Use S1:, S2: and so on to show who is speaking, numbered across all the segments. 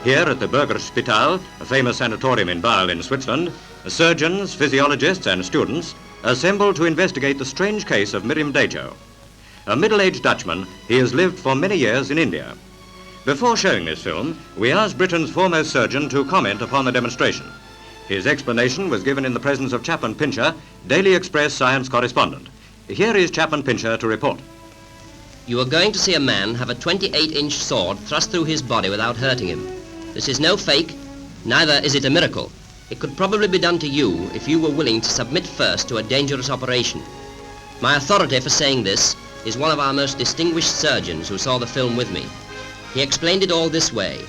S1: Here at the Burgerspital, a famous sanatorium in Basel in Switzerland, surgeons, physiologists and students assemble to investigate the strange case of Mirin Dajo. A middle-aged Dutchman, he has lived for many years in India. Before showing this film, we asked Britain's foremost surgeon to comment upon the demonstration. His explanation was given in the presence of Chaplain Pincher, Daily Express science correspondent. Here is Chaplain Pincher to report.
S2: You are going to see a man have a 28-inch sword thrust through his body without hurting him. This is no fake, neither is it a miracle. It could probably be done to you if you were willing to submit first to a dangerous operation. My authority for saying this is one of our most distinguished surgeons who saw the film with me. He explained it all this way.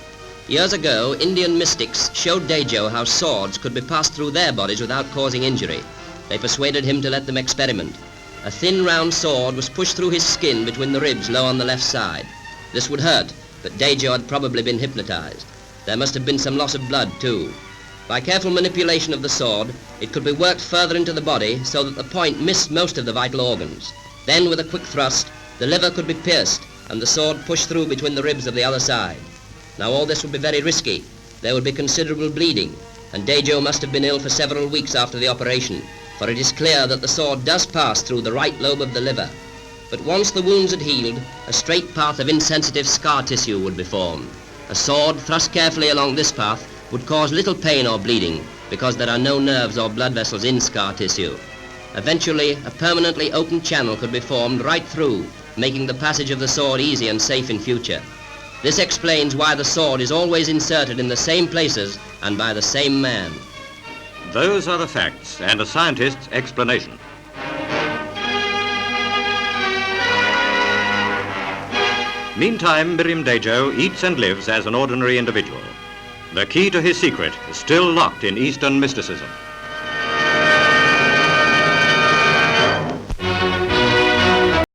S2: Years ago, Indian mystics showed Dajo how swords could be passed through their bodies without causing injury. They persuaded him to let them experiment. A thin round sword was pushed through his skin between the ribs low on the left side. This would hurt, but Dajo had probably been hypnotized. There must have been some loss of blood too. By careful manipulation of the sword, it could be worked further into the body so that the point missed most of the vital organs. Then with a quick thrust, the liver could be pierced and the sword pushed through between the ribs of the other side. Now all this would be very risky. There would be considerable bleeding, and Dajo must have been ill for several weeks after the operation, for it is clear that the sword does pass through the right lobe of the liver. But once the wounds had healed, a straight path of insensitive scar tissue would be formed. A sword thrust carefully along this path would cause little pain or bleeding because there are no nerves or blood vessels in scar tissue. Eventually, a permanently open channel could be formed right through, making the passage of the sword easy and safe in future. This explains why the sword is always inserted in the same places and by the same man.
S1: Those are the facts and a scientist's explanation. Meantime, Mirin Dajo eats and lives as an ordinary individual. The key to his secret is still locked in Eastern mysticism.